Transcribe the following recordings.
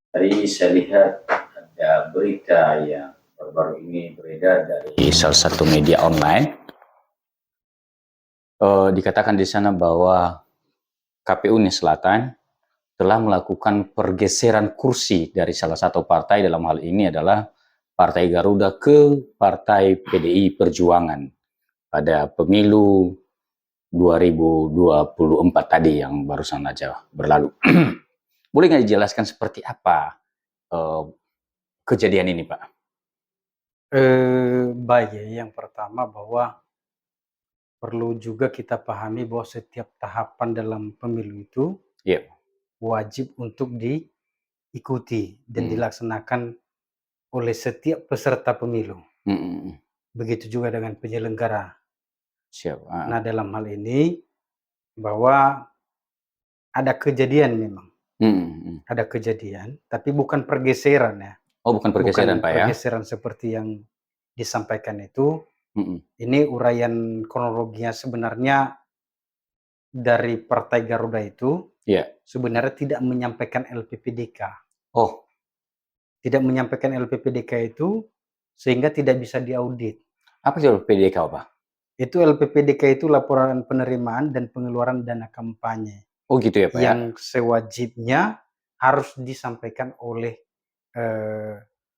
Tadi saya lihat ada berita yang baru-baru ini beredar dari salah satu media online. Dikatakan di sana bahwa KPU Uni Selatan telah melakukan pergeseran kursi dari salah satu partai, dalam hal ini adalah Partai Garuda, ke Partai PDI Perjuangan pada pemilu 2024 tadi yang barusan aja berlalu. Boleh nggak dijelaskan seperti apa kejadian ini, Pak? Baik ya, yang pertama bahwa perlu juga kita pahami bahwa setiap tahapan dalam pemilu itu Iya. wajib untuk diikuti dan Hmm. dilaksanakan oleh setiap peserta pemilu. Hmm. Begitu juga dengan penyelenggara. Siap. Nah, dalam hal ini bahwa ada kejadian memang, Hmm. ada kejadian, tapi bukan pergeseran ya, Oh, bukan pergeseran, bukan Pak, ya? pergeseran seperti yang disampaikan itu. Hmm. Ini uraian kronologinya sebenarnya dari Partai Garuda itu Iya. sebenarnya tidak menyampaikan LPPDK. Oh, Tidak menyampaikan LPPDK itu sehingga tidak bisa diaudit. apa sih PDK, Pak? Itu LPPDK itu laporan penerimaan dan pengeluaran dana kampanye Oh, gitu ya, Pak, ya? yang sewajibnya harus disampaikan oleh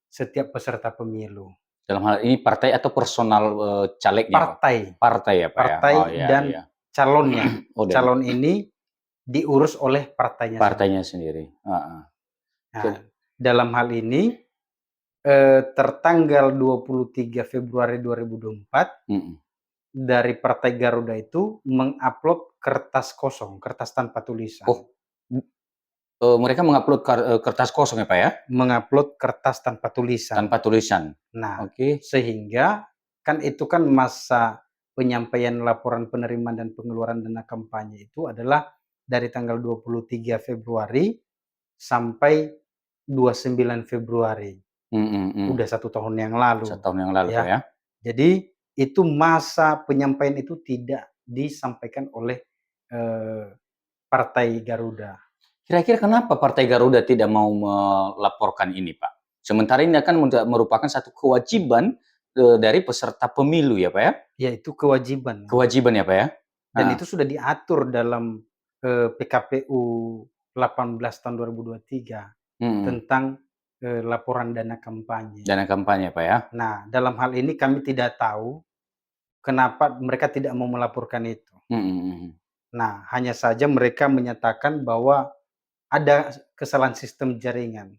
setiap peserta pemilu. Dalam hal ini partai atau personal, calegnya, Pak? Partai, Partai ya, Pak, ya? Oh, partai iya, dan iya. calonnya. Oh, dan Calon ini diurus oleh partainya partainya sendiri. sendiri. Heeh. Nah, Jadi, dalam hal ini tertanggal 23 Februari 2024 mhm. dari Partai Garuda itu mengupload kertas kosong, kertas tanpa tulisan. Oh, mereka mengupload kertas kosong ya, Pak, ya? Mengupload kertas tanpa tulisan. Tanpa tulisan? Nah, Oke. sehingga kan itu kan masa penyampaian laporan penerimaan dan pengeluaran dana kampanye itu adalah dari tanggal 23 Februari sampai 29 Februari. Mhm. Mhm. Udah 1 tahun yang lalu, Setahun yang lalu, Pak, ya. ya? Jadi itu masa penyampaian itu tidak disampaikan oleh, eee, Partai Garuda. Kira-kira kenapa Partai Garuda tidak mau melaporkan ini, Pak? Sementara ini akan merupakan satu kewajiban, dari peserta pemilu ya, Pak, ya? Ya itu kewajiban memang, Kewajiban ya, Pak, ya? dan Heeh. itu sudah diatur dalam, PKPU 18 tahun 2023 Mhm. tentang, laporan dana kampanye. Dana kampanye, Pak, ya? Nah, dalam hal ini kami tidak tahu kenapa mereka tidak mau melaporkan itu. Mhm. Mhm. Nah, hanya saja mereka menyatakan bahwa ada kesalahan sistem jaringan.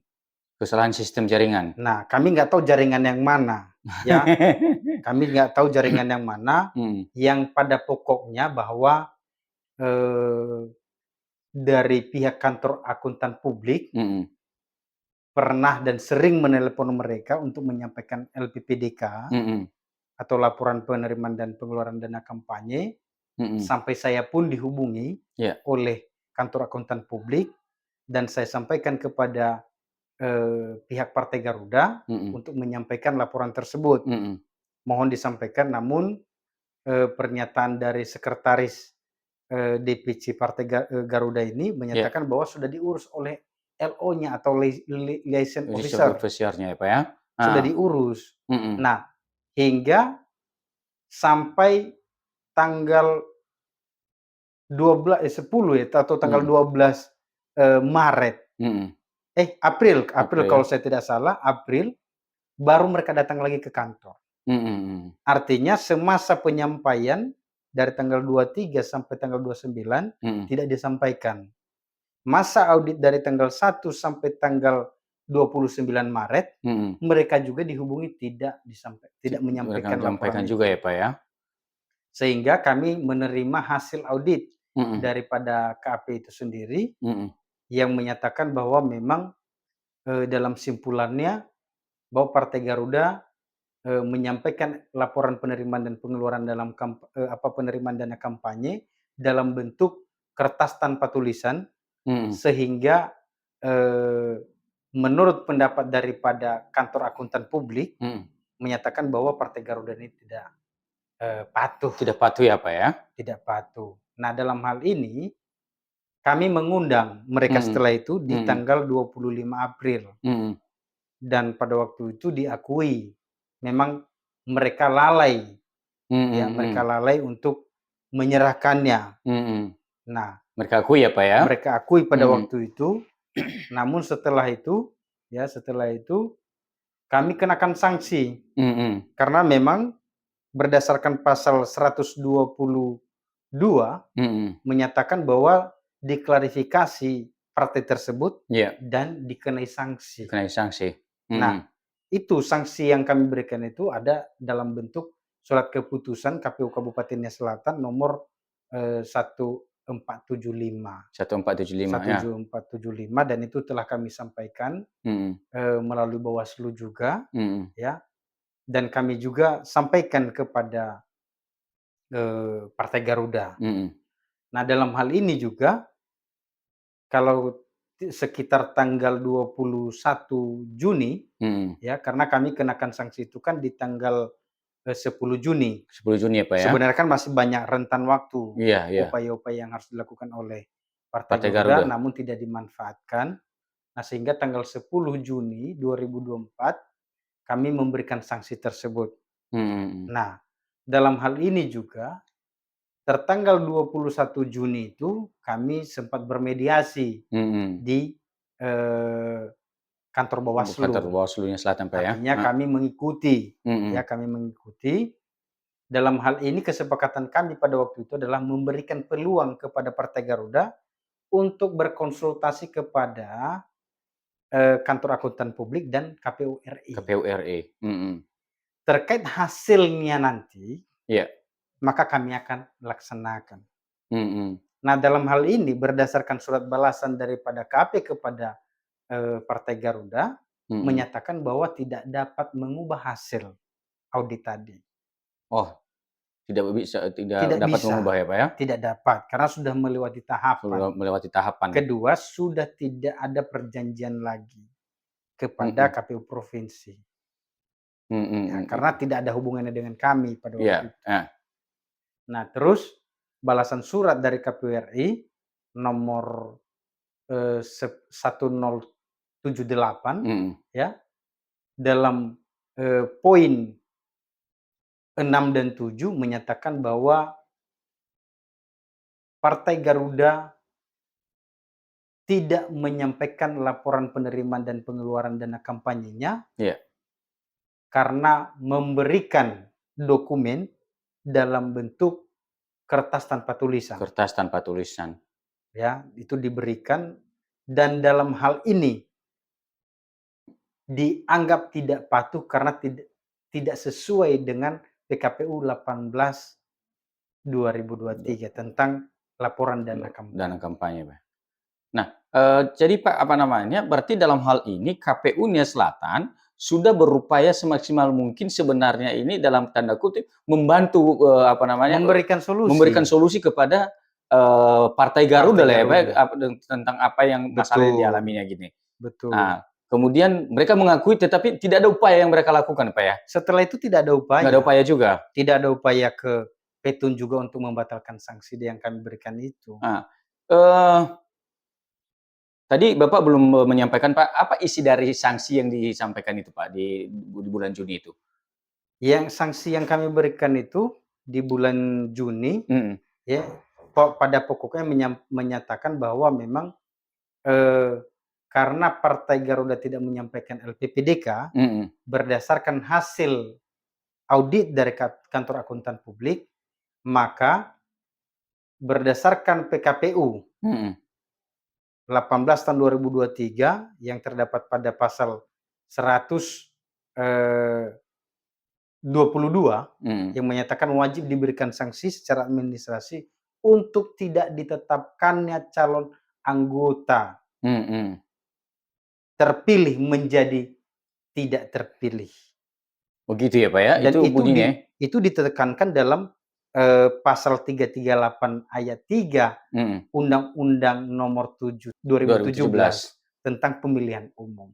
Kesalahan sistem jaringan. Nah, kami nggak tahu jaringan yang mana, ya. Kami nggak tahu jaringan yang mana, Mhm. yang pada pokoknya bahwa, eee, dari pihak kantor akuntan publik Mhm. pernah dan sering menelepon mereka untuk menyampaikan LPPDK Mhm. atau laporan penerimaan dan pengeluaran dana kampanye, Mhm. sampai saya pun dihubungi Iya. oleh kantor akuntan publik dan saya sampaikan kepada, pihak Partai Garuda Mhm. untuk menyampaikan laporan tersebut. Mhm. Mohon disampaikan namun, pernyataan dari sekretaris, DPC Partai Garuda ini Iya. menyatakan bahwa sudah diurus oleh LO-nya atau liaison Judicial officer, officer-nya ya, Pak, ya? sudah Heeh. diurus. Mhm. Nah, hingga sampai tanggal 10 ya atau tanggal Mhm. 12, Maret, Mhm. April April April kalau ya? saya tidak salah, April, baru mereka datang lagi ke kantor. Mhm. Mhm. Artinya semasa penyampaian dari tanggal 23 sampai tanggal 29 Mhm. tidak disampaikan. Masa audit dari tanggal 1 sampai tanggal 29 Maret, Mhm. mereka juga dihubungi tidak Mereka menyampaikan laporan menyampaikan juga itu. ya, Pak, ya? Sehingga kami menerima hasil audit Mhm. daripada KAP itu sendiri Mhm. yang menyatakan bahwa memang, dalam simpulannya bahwa Partai Garuda, menyampaikan laporan penerimaan dan pengeluaran dalam penerimaan dana kampanye dalam bentuk kertas tanpa tulisan, Mhm. sehingga, eee, menurut pendapat daripada kantor akuntan publik Mhm. menyatakan bahwa Partai Garuda ini tidak, patuh, Tidak patuh ya, Pak, ya? tidak patuh. Nah, dalam hal ini kami mengundang mereka Mhm. setelah itu di Mhm. tanggal 25 April. Mhm. Dan pada waktu itu diakui, memang mereka lalai, ya, Mhm. mereka Mhm. lalai untuk menyerahkannya. Mhm. Nah, Mereka akui ya, Pak, ya? mereka akui pada Mhm. waktu itu, namun setelah itu, ya, setelah itu kami kenakan sanksi. Mhm. Karena memang berdasarkan pasal 122 Mhm. menyatakan bahwa diklarifikasi partai tersebut Iya, dan dikenai sanksi. dikenai sanksi. Nah, Mhm. itu sanksi yang kami berikan itu ada dalam bentuk surat keputusan KPU Kabupaten Nia Selatan nomor 1475. 1475 ya? 1475 dan itu telah kami sampaikan Mhm. melalui Bawaslu juga, Mhm. ya, dan kami juga sampaikan kepada Partai Garuda. Mhm. Nah, dalam hal ini juga kalau sekitar tanggal 21 Juni, Mhm. ya, karena kami kenakan sanksi itu kan di tanggal 10 Juni. 10 Juni ya, Pak, ya? Sebenarnya kan masih banyak rentan waktu, Iya, iya. upaya-upaya yang harus dilakukan oleh Partai Partai Garuda Garuda. namun tidak dimanfaatkan. Nah, sehingga tanggal 10 Juni 2024 kami memberikan sanksi tersebut. Mhm. Mhm. Nah, dalam hal ini juga tertanggal 21 Juni itu kami sempat bermediasi Mhm. di, eee, kantor Bukan Bawaslu. Bawaslu-nya Selatan, Pak, ya? Artinya Heeh. kami mengikuti, ya, Mhm. kami mengikuti. Dalam hal ini kesepakatan kami pada waktu itu adalah memberikan peluang kepada Partai Garuda untuk berkonsultasi kepada, kantor akuntan publik dan KPU RI. KPU RI. Mhm. Terkait hasilnya nanti, Iya. maka kami akan laksanakan. Mhm. Nah, dalam hal ini berdasarkan surat balasan daripada KP kepada, Partai Garuda, Mhm. menyatakan bahwa tidak dapat mengubah hasil audit tadi. Oh, tidak Tidak dapat bisa, mengubah ya, Pak, ya? tidak dapat karena sudah melewati tahapan. Sudah melewati tahapan ya? Kedua, sudah tidak ada perjanjian lagi kepada Mhm. KPU provinsi, Mhm. ya, Mhm. karena tidak ada hubungannya dengan kami pada waktu Iya, itu. heeh. Nah, terus balasan surat dari KPU RI nomor, 1078, Mhm. ya, dalam, poin 6 dan 7 menyatakan bahwa Partai Garuda tidak menyampaikan laporan penerimaan dan pengeluaran dana kampanyenya Iya, karena memberikan dokumen dalam bentuk kertas tanpa tulisan, kertas tanpa tulisan. ya, itu diberikan dan dalam hal ini dianggap tidak patuh karena tidak sesuai dengan PKPU 18 2023 tentang laporan dana Dana kampanye. kampanye, Pak. Nah, jadi Pak, apa namanya, berarti dalam hal ini KPU Nia Selatan sudah berupaya semaksimal mungkin sebenarnya ini dalam tanda kutip membantu, apa namanya, Memberikan memberikan solusi, solusi kepada, Partai Garuda Partai lah ya, Pak, Garuda. tentang apa yang masalah yang Betul, dialaminya gini. betul. Nah, kemudian mereka mengakui tetapi tidak ada upaya yang mereka lakukan, Pak, ya? Setelah itu tidak ada Nggak ada upaya. upaya juga? Tidak ada upaya ke petun juga untuk membatalkan sanksi yang kami berikan itu. Nah, tadi Bapak belum, menyampaikan Pak, apa isi dari sanksi yang disampaikan itu Pak, di bulan Juni itu? Yang sanksi yang kami berikan itu di bulan Juni, Mhm. ya, pada pokoknya menyatakan bahwa memang, eee, karena Partai Garuda tidak menyampaikan LPPDK Mhm. berdasarkan hasil audit dari kantor akuntan publik, maka berdasarkan PKPU Mhm. 18 tahun 2023 yang terdapat pada pasal 122 Mhm. yang menyatakan wajib diberikan sanksi secara administrasi untuk tidak ditetapkannya calon anggota Mhm. terpilih menjadi tidak terpilih. Begitu ya Pak ya, Dan itu bunyinya ya? itu ditekankan dalam, pasal 338 ayat 3 Mhm. Undang-Undang Nomor 7 2017 2017. tentang pemilihan umum.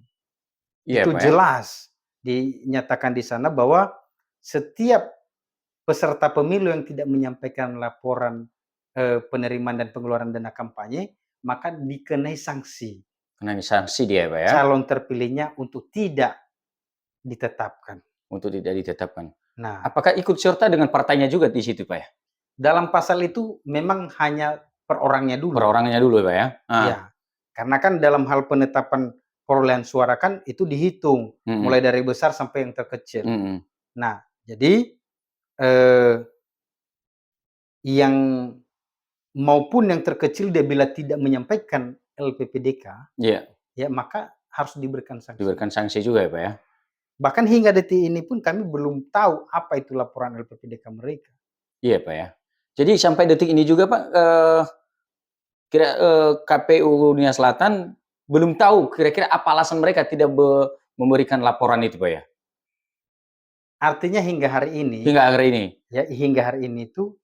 Iya Itu Pak ya? jelas dinyatakan di sana bahwa setiap peserta pemilu yang tidak menyampaikan laporan, penerimaan dan pengeluaran dana kampanye, maka dikenai sanksi. Kena sanksi dia Pak ya, Calon terpilihnya untuk tidak ditetapkan. untuk tidak ditetapkan. Nah, Apakah ikut serta dengan partainya juga di situ Pak ya? dalam pasal itu memang hanya per orangnya dulu. Perorangannya dulu Pak ya? Ya, karena kan dalam hal penetapan perolehan suara kan itu dihitung mulai dari besar sampai yang terkecil. Nah, jadi yang maupun yang terkecil dia bila tidak menyampaikan LPPDK, Iya, ya maka harus diberikan sanksi. diberikan sanksi juga ya Pak ya? Bahkan hingga detik ini pun kami belum tahu apa itu laporan LPPDK mereka. Iya Pak ya. Jadi sampai detik ini juga Pak, KPU Nia Selatan belum tahu kira-kira apa alasan mereka tidak memberikan laporan itu Pak ya? Artinya hingga hari ini, Hingga hari ini? ya hingga hari ini itu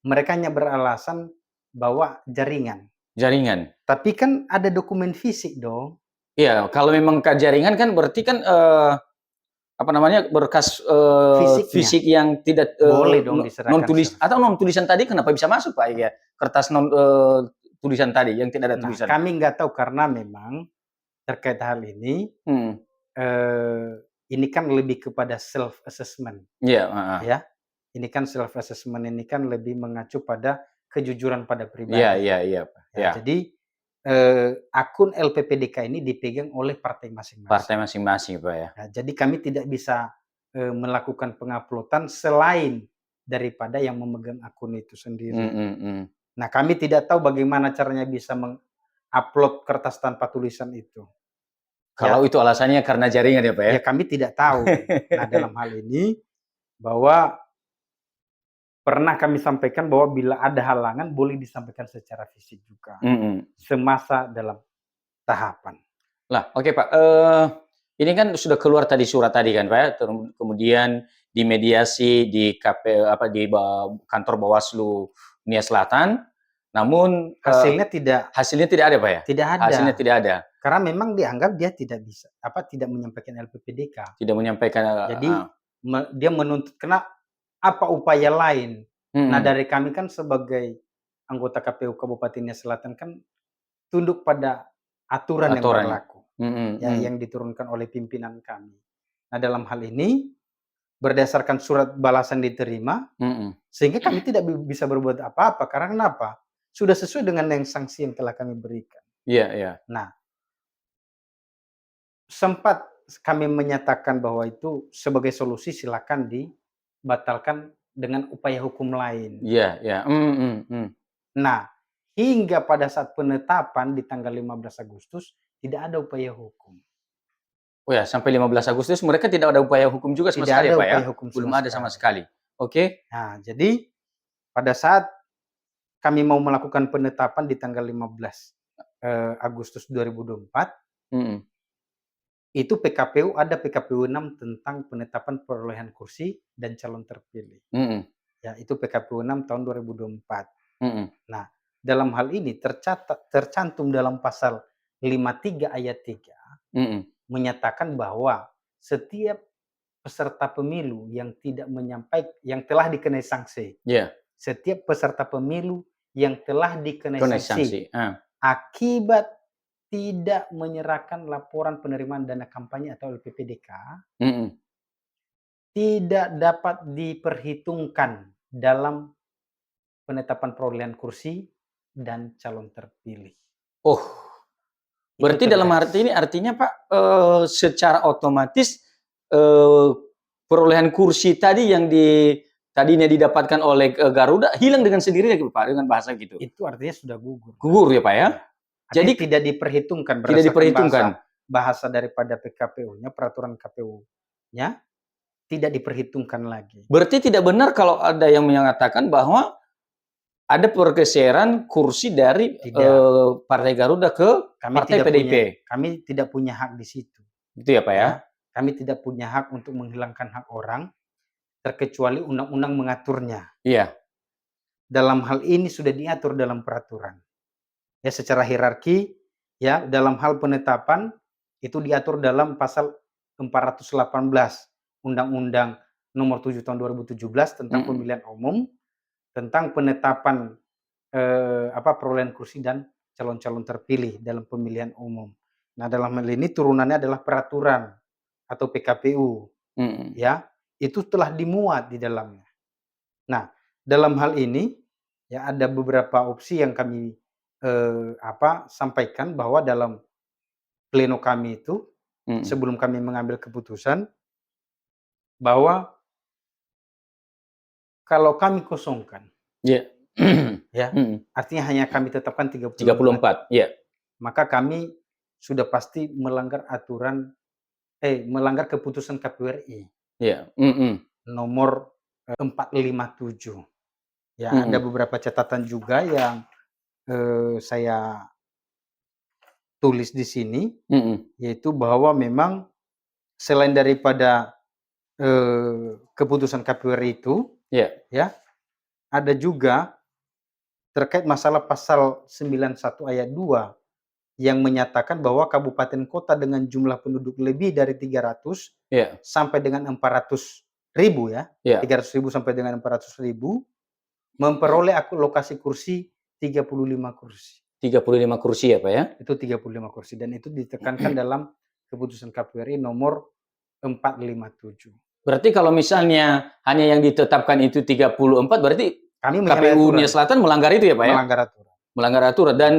mereka hanya beralasan bahwa jaringan. Jaringan? Tapi kan ada dokumen fisik dong. Iya, kalau memang jaringan kan berarti kan apa namanya berkas Fisiknya. fisik yang tidak Boleh dong diserahkan non tulis secara- atau non tulisan tadi kenapa bisa masuk Pak ya? Kertas non tulisan tadi yang tidak ada Nah, tulisan. kami nggak tahu karena memang terkait hal ini, ini kan lebih kepada self assessment, Iya, heeh. ya. Ini kan self assessment ini kan lebih mengacu pada kejujuran pada pribadi. Iya, Pak. Ya, Ya, jadi akun LPPDK ini dipegang oleh partai masing-masing. partai masing-masing Pak ya. Nah, jadi kami tidak bisa melakukan penguploadan selain daripada yang memegang akun itu sendiri. Nah, kami tidak tahu bagaimana caranya bisa mengupload kertas tanpa tulisan itu. Kalau itu alasannya karena jaringan ya Pak ya? Ya kami tidak tahu. Nah, dalam hal ini bahwa pernah kami sampaikan bahwa bila ada halangan boleh disampaikan secara fisik juga. Semasa dalam tahapan. Lah, oke Pak. Ini kan sudah keluar tadi surat tadi kan Pak ya, kemudian dimediasi di kantor Bawaslu Nia Selatan, namun hasilnya tidak ada Pak ya? Tidak ada. Hasilnya tidak ada. Karena memang dianggap dia tidak bisa tidak menyampaikan LPPDK. Tidak menyampaikan. Jadi dia menuntut kena apa upaya lain. Nah, dari kami kan sebagai anggota KPU Kabupaten Nia Selatan kan tunduk pada aturan yang berlaku. Yang diturunkan oleh pimpinan kami. Nah, dalam hal ini berdasarkan surat balasan diterima, sehingga kami tidak bisa berbuat apa-apa. Karena kenapa? Sudah sesuai dengan yang sanksi yang telah kami berikan. Iya. Nah, sempat kami menyatakan bahwa itu sebagai solusi silakan dibatalkan dengan upaya hukum lain. Iya. Nah, hingga pada saat penetapan di tanggal 15 Agustus tidak ada upaya hukum. Oh ya, sampai 15 Agustus mereka tidak ada upaya hukum juga sama sekali ya Pak ya? Belum ada sama sekali. Oke. Nah, jadi pada saat kami mau melakukan penetapan di tanggal 15 Agustus 2024, itu ada PKPU 6 tentang penetapan perolehan kursi dan calon terpilih. Ya, itu PKPU 6 tahun 2024. Nah, dalam hal ini tercantum dalam pasal 53 ayat 3 menyatakan bahwa setiap peserta pemilu yang telah dikenai sanksi. Setiap peserta pemilu yang telah dikenai sanksi akibat tidak menyerahkan laporan penerimaan dana kampanye atau LPPDK tidak dapat diperhitungkan dalam penetapan perolehan kursi dan calon terpilih. Oh, berarti dalam arti ini artinya Pak, secara otomatis perolehan kursi tadi yang tadinya didapatkan oleh Garuda hilang dengan sendirinya Pak, dengan bahasa gitu. Itu artinya sudah gugur. Gugur ya Pak ya? Jadi tidak diperhitungkan berdasarkan bahasa daripada PKPU-nya, peraturan KPU-nya tidak diperhitungkan lagi. Berarti tidak benar kalau ada yang mengatakan bahwa ada pergeseran kursi dari Partai Garuda ke Partai PDIP. Kami tidak punya hak di situ. Itu ya Pak ya? Kami tidak punya hak untuk menghilangkan hak orang, terkecuali undang-undang mengaturnya. Iya. Dalam hal ini sudah diatur dalam peraturan. Ya, secara hierarki, ya, dalam hal penetapan itu diatur dalam pasal 418 Undang-Undang Nomor 7 Tahun 2017 tentang pemilihan umum, tentang penetapan perolehan kursi dan calon-calon terpilih dalam pemilihan umum. Nah, dalam hal ini turunannya adalah peraturan atau PKPU, Mhm. ya, itu telah dimuat di dalamnya. Nah, dalam hal ini, ya ada beberapa opsi yang kami, sampaikan bahwa dalam pleno kami itu, Mhm. sebelum kami mengambil keputusan, bahwa kalau kami kosongkan, Iya. ya, Mhm. artinya hanya kami tetapkan 34, 34, iya. maka kami sudah pasti melanggar melanggar keputusan KPU RI Iya. Mhm. nomor 457. Ya, ada Mhm. beberapa catatan juga yang, saya tulis di sini, Mhm. yaitu bahwa memang selain daripada, keputusan KPU RI itu, Iya. ya, ada juga terkait masalah pasal 91 ayat 2 yang menyatakan bahwa kabupaten kota dengan jumlah penduduk lebih dari 300 Iya. sampai dengan 400.000 ya, Iya. 300.000 sampai dengan 400.000 memperoleh alokasi kursi 35 kursi. 35 kursi ya, Pak, ya? Itu 35 kursi dan itu ditekankan dalam keputusan KPU RI nomor 457. Berarti kalau misalnya hanya yang ditetapkan itu 34, berarti Kami menyalahi KPU Nia aturan, Selatan melanggar itu ya, Pak, ya? melanggar aturan. Melanggar aturan dan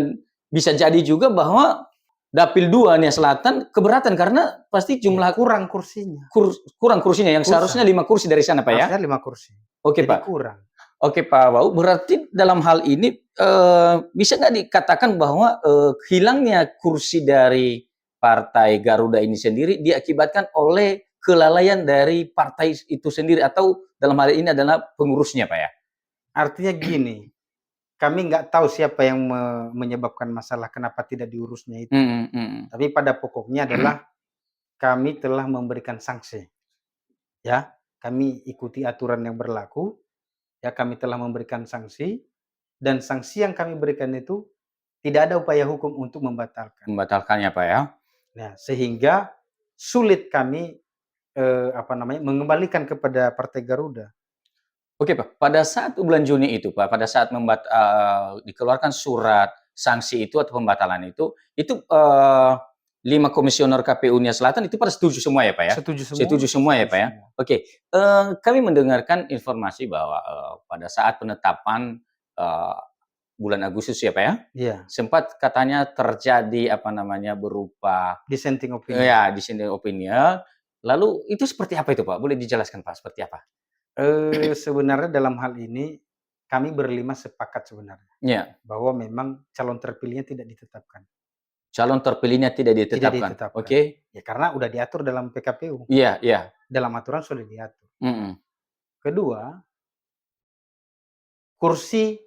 bisa jadi juga bahwa Dapil 2 Nia Selatan keberatan karena pasti Ya, jumlah kurang kursinya, kurang kursinya yang seharusnya 5 kursi dari sana, Pak, ya? harusnya 5 kursi, Oke, jadi Pak. kurang. Oke, Pak Wau, berarti dalam hal ini, bisa nggak dikatakan bahwa, hilangnya kursi dari Partai Garuda ini sendiri diakibatkan oleh kelalaian dari partai itu sendiri atau dalam hal ini adalah pengurusnya, Pak, ya? Artinya gini, kami nggak tahu siapa yang menyebabkan masalah kenapa tidak diurusnya itu. Mhm. Mhm. Tapi pada pokoknya adalah kami telah memberikan sanksi, ya. Kami ikuti aturan yang berlaku, ya kami telah memberikan sanksi dan sanksi yang kami berikan itu tidak ada upaya hukum untuk membatalkan. Membatalkannya, Pak, ya? Nah, sehingga sulit kami, mengembalikan kepada Partai Garuda. Oke, Pak. Pada saat bulan Juni itu, Pak, pada saat dikeluarkan surat sanksi itu atau pembatalan itu, 5 komisioner KPU Nia Selatan itu pada setuju semua ya, Pak, ya? Setuju semua, Setuju semua ya, setuju Pak, ya? semua. Oke, kami mendengarkan informasi bahwa, pada saat penetapan, eee, bulan Agustus ya, Pak, ya? Iya, Sempat katanya terjadi, apa namanya, berupa dissenting opinion. ya dissenting opinion, lalu itu seperti apa itu, Pak? Boleh dijelaskan, Pak, seperti apa? Sebenarnya dalam hal ini kami berlima sepakat sebenarnya, Iya. bahwa memang calon terpilihnya tidak ditetapkan. Calon terpilihnya tidak Tidak ditetapkan. ditetapkan. Oke. Ya karena udah diatur dalam PKPU, Iya, iya. dalam aturan sudah diatur. Mhm. Kedua, kursi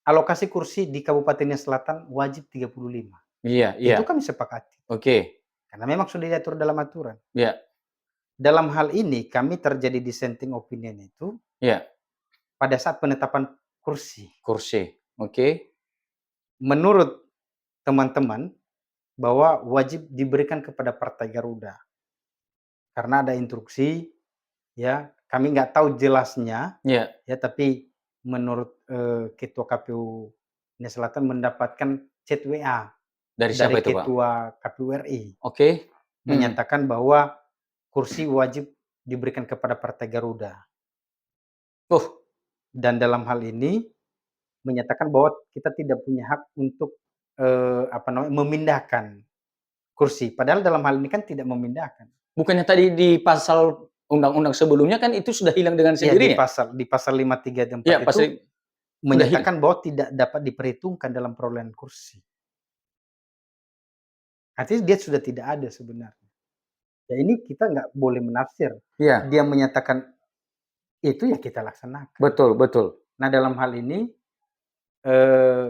alokasi kursi di Kabupaten Selatan wajib 35. Iya, iya. Itu kami sepakati, Oke. karena memang sudah diatur dalam aturan. Iya, Dalam hal ini kami terjadi dissenting opinion itu iya. pada saat penetapan kursi. Kursi. Oke. Menurut teman-teman bahwa wajib diberikan kepada Partai Garuda, karena ada instruksi, ya, kami nggak tahu jelasnya, Iya. ya, tapi menurut, Ketua KPU Nia Selatan mendapatkan chat WA Dari siapa dari itu, Pak? Ketua KPU RI, Oke. Mhm. menyatakan bahwa kursi wajib diberikan kepada Partai Garuda. Oh, Dan dalam hal ini menyatakan bahwa kita tidak punya hak untuk, memindahkan kursi, padahal dalam hal ini kan tidak memindahkan. bukannya tadi di pasal undang-undang sebelumnya kan itu sudah hilang dengan Ya sendirinya? di pasal 53 ayat 4 Iya, itu pasal sudah hilang. menyatakan bahwa tidak dapat diperhitungkan dalam perolehan kursi. Artinya dia sudah tidak ada sebenarnya. Ya ini kita nggak boleh menafsir. Iya, Dia menyatakan itu ya kita laksanakan. betul, betul. Nah dalam hal ini, eee,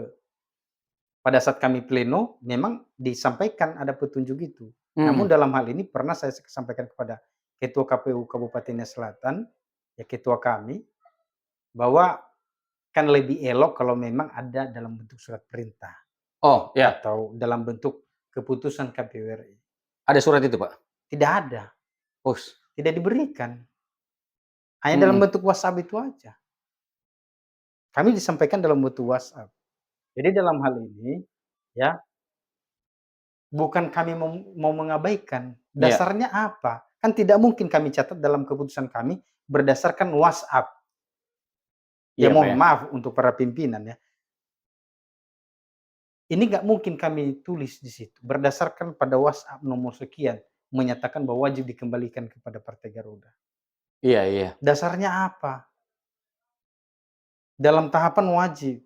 pada saat kami pleno memang disampaikan ada petunjuk itu. Namun Mhm. dalam hal ini pernah saya sampaikan kepada Ketua KPU Kabupaten Selatan, ya ketua kami, bahwa kan lebih elok kalau memang ada dalam bentuk surat perintah Oh, ya. atau dalam bentuk keputusan KPU RI. Ada surat itu, Pak? Tidak ada, Us. tidak diberikan. Hanya dalam Mhm. bentuk WhatsApp itu aja. Kami disampaikan dalam bentuk WhatsApp. Jadi dalam hal ini, ya, bukan kami mau mengabaikan. Iya, Dasarnya apa? Kan tidak mungkin kami catat dalam keputusan kami berdasarkan WhatsApp. Ya iya Pak mohon ya. maaf untuk para pimpinan ya. Ini nggak mungkin kami tulis di situ, berdasarkan pada WhatsApp nomor sekian, menyatakan bahwa wajib dikembalikan kepada Partai Garuda. Iya iya. Dasarnya apa? Dalam tahapan wajib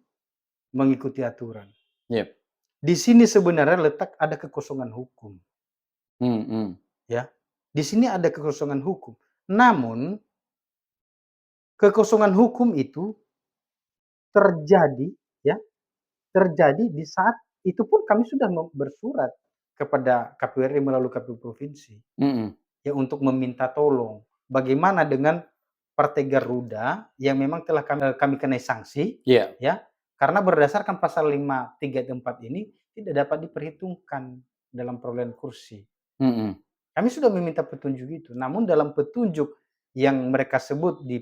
mengikuti aturan. Iya. Di sini sebenarnya letak ada kekosongan hukum, Mhm. ya. Di sini ada kekosongan hukum. Namun, kekosongan hukum itu terjadi, ya, terjadi di saat itu pun kami sudah bersurat kepada KPU RI melalui KPU provinsi. Mhm. Ya untuk meminta tolong, bagaimana dengan Partai Garuda yang memang telah kami kenai sanksi, Iya. ya, karena berdasarkan pasal 534 ini tidak dapat diperhitungkan dalam perolehan kursi. Mhm. Kami sudah meminta petunjuk itu, namun dalam petunjuk yang mereka sebut di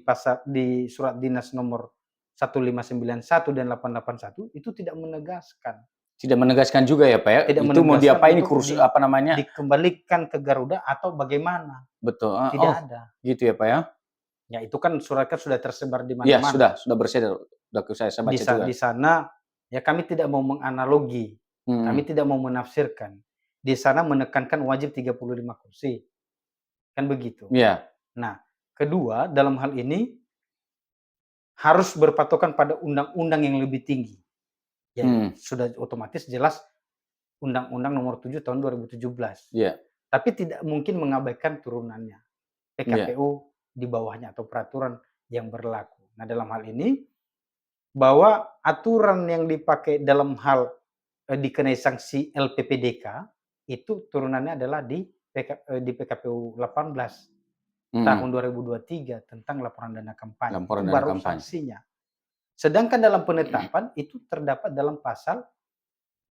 surat dinas nomor 1591 dan 881 itu tidak menegaskan. Tidak menegaskan juga ya Pak ya? Tidak Itu mau menegaskan diapain untuk kursi apa namanya? dikembalikan ke Garuda atau bagaimana, Betul, tidak oh ada. gitu ya Pak ya? Ya itu kan surat kan sudah tersebar di Iya mana-mana. sudah beredar, udah saya baca juga. Di sana, ya kami tidak mau menganalogi, kami Mhm. tidak mau menafsirkan. Di sana menekankan wajib 35 kursi, kan begitu. Iya. Nah, kedua dalam hal ini harus berpatokan pada undang-undang yang lebih tinggi. Ya Mhm. sudah otomatis jelas Undang-Undang Nomor 7 Tahun 2017. Iya Tapi tidak mungkin mengabaikan turunannya, iya. PKPU di bawahnya atau peraturan yang berlaku. Nah, dalam hal ini bahwa aturan yang dipakai dalam hal, dikenai sanksi LPPDK, itu turunannya adalah di PKPU 18 tahun Mhm. 2023 tentang laporan dana kampanye, itu Laporan dana baru kampanye. sanksinya. Sedangkan dalam penetapan itu terdapat dalam pasal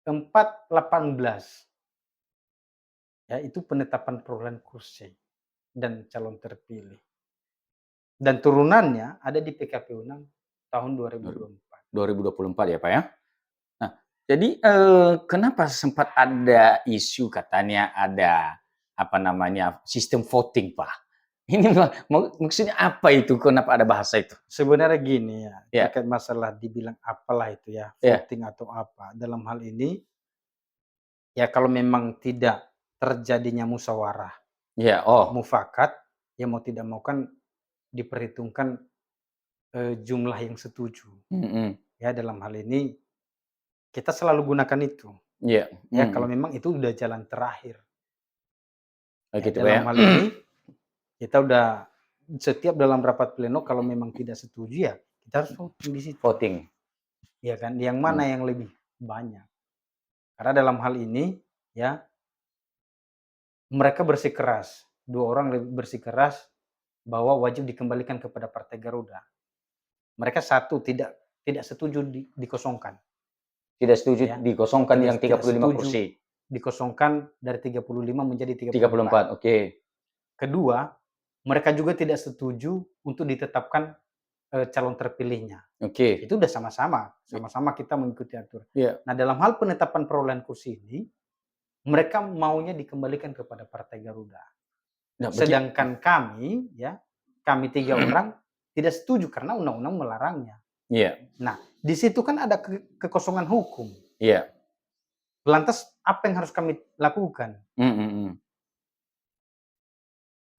418, ya itu penetapan perolehan kursi dan calon terpilih. Dan turunannya ada di PKPU 6 tahun 2024. 2024 ya Pak ya? Nah, jadi, kenapa sempat ada isu katanya ada, apa namanya, sistem voting, Pak? Ini maksudnya apa itu? Kenapa ada bahasa itu? Sebenarnya gini ya, Ya terkait masalah dibilang apalah itu ya, ya voting atau apa, dalam hal ini, ya kalau memang tidak terjadinya musyawarah, ya, oh, mufakat, ya mau tidak mau kan diperhitungkan, jumlah yang setuju. mhm, Ya dalam hal ini, kita selalu gunakan itu. iya, Ya kalau mhm, memang itu udah jalan terakhir. oh Ya gitu, Pak, ya? dalam hal ini, kita udah setiap dalam rapat pleno kalau memang tidak setuju ya, kita harus voting di situ. Voting, Ya kan, yang mmm, mana yang lebih banyak. Karena dalam hal ini, ya, mereka bersikeras, 2 orang bersikeras bahwa wajib dikembalikan kepada Partai Garuda. Mereka satu tidak setuju dikosongkan, tidak setuju ya, dikosongkan yang tidak 35 setuju kursi, dikosongkan dari 35 menjadi 34. 34, oke, Kedua, mereka juga tidak setuju untuk ditetapkan, calon terpilihnya. oke, Itu udah sama-sama kita mengikuti aturan. iya. Nah, dalam hal penetapan perolehan kursi ini, mereka maunya dikembalikan kepada Partai Garuda. Nah, Sedangkan kami, ya, kami 3 orang tidak setuju karena undang-undang melarangnya. iya Nah, di situ kan ada kekosongan hukum. iya, Lantas apa yang harus kami lakukan? mhm mhm,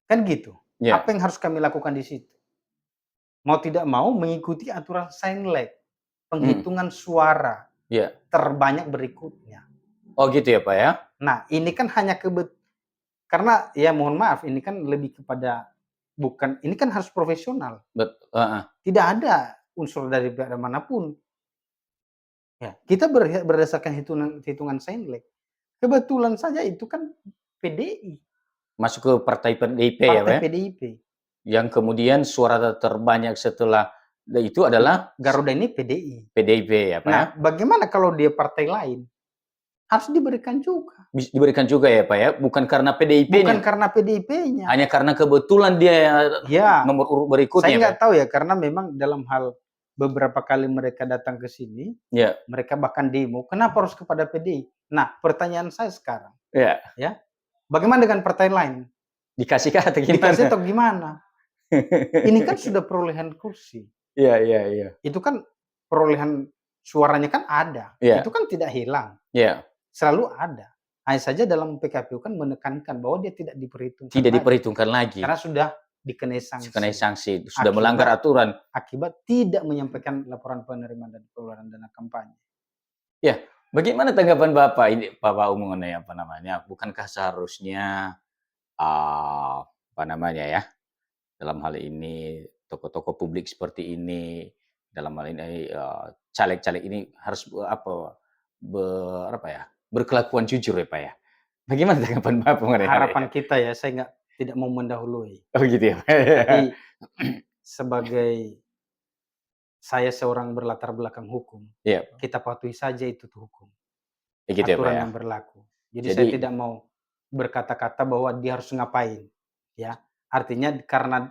Kan gitu. iya Apa yang harus kami lakukan di situ? Mau tidak mau mengikuti aturan Sainlek, mhm, penghitungan suara iya. terbanyak berikutnya. Oh gitu ya, Pak, ya? Nah, ini kan hanya karena ya mohon maaf ini kan lebih kepada ini kan harus profesional. Heeh, Tidak ada unsur dari pihak manapun. Ya, kita berdasarkan hitungan hitungan Sainlek. Kebetulan saja itu kan PDI, masuk ke partai PDIP ya, Pak, partai ya? PDIP. Yang kemudian suara terbanyak setelah itu adalah Garuda ini PDI. PDIP ya, Pak, ya? Nah, bagaimana kalau dia partai lain? Harus diberikan juga. Diberikan juga ya, Pak, ya? Bukan karena Bukan PDIP-nya, karena PDIP-nya. hanya karena kebetulan dia Ya, nomor urut saya berikutnya, Pak, nggak ya? tahu ya karena memang dalam hal beberapa kali mereka datang ke sini, Ya, mereka bahkan demo, kenapa harus kepada PDI? Nah, pertanyaan saya sekarang, ya. ya, bagaimana dengan partai lain? Dikasihkah atau Dikasih gimana? atau gimana? Ini kan sudah perolehan kursi. Iya, iya, iya. Itu kan perolehan suaranya kan ada, itu Iya, kan tidak hilang, iya. selalu ada. Hanya saja dalam PKPU kan menekankan bahwa dia tidak diperhitungkan Tidak lagi, diperhitungkan lagi. karena sudah dikenai Kenai sanksi sanksi, sudah melanggar akibat aturan. tidak menyampaikan laporan penerimaan dan pengeluaran dana kampanye. Ya, bagaimana tanggapan Bapak ini, Bapak mengenai apa namanya, bukankah seharusnya, apa namanya ya, dalam hal ini tokoh-tokoh publik seperti ini, dalam hal ini, caleg-caleg ini harus apa, apa ya, berkelakuan jujur ya, Pak, ya? Bagaimana tanggapan Bapak mengenai hal ini? Harapan kita ya, saya tidak mau mendahului, Oh gitu ya, Pak? tapi sebagai saya seorang berlatar belakang hukum, Iya, kita patuhi saja itu tuh hukum, gitu ya, Pak, aturan ya? yang berlaku. Jadi saya Jadi tidak mau berkata-kata bahwa dia harus ngapain, ya. Artinya karena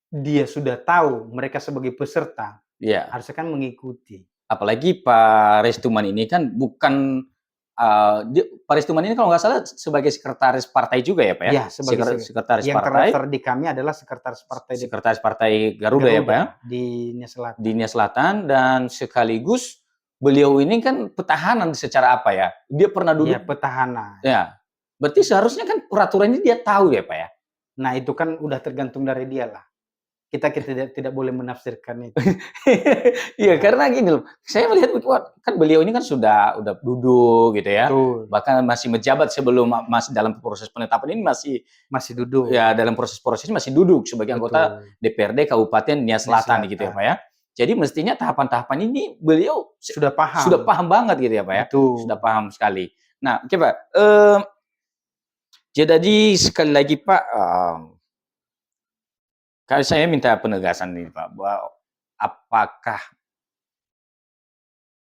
dia sudah tahu mereka sebagai peserta, ya, harusnya kan mengikuti. apalagi Pak Restuman ini kan bukan, Pak Restuman ini kalau nggak salah sebagai sekretaris partai juga ya, Pak, ya? Ya, sebagai Sekretaris yang partai, terdaftar di kami adalah sekretaris partai sekretaris partai Garuda ya, Pak, Garuda ya? di Nia Di Selatan. Nia Selatan dan sekaligus beliau ini kan petahana secara apa ya, dia pernah Iya, duduk petahana. ya, berarti seharusnya kan peraturannya dia tahu ya, Pak, ya? Nah, itu kan udah tergantung dari dia lah. Kita tidak boleh menafsirkan itu. Iya, Ya, karena gini loh, saya melihat wah, kan beliau ini kan sudah duduk gitu ya, betul. bahkan masih menjabat sebelum masih dalam proses penetapan ini masih Masih duduk, ya dalam proses-proses masih duduk sebagai anggota betul. DPRD Kabupaten Nia Nia Selatan gitu ya, Pak, Selatan. ya. Jadi mestinya tahapan-tahapan ini beliau Sudah sudah paham, paham banget gitu ya, Pak, ya, sudah betul. paham sekali. Nah, oke, Pak, jadi sekali lagi, Pak, saya minta penegasan nih, Pak, bahwa apakah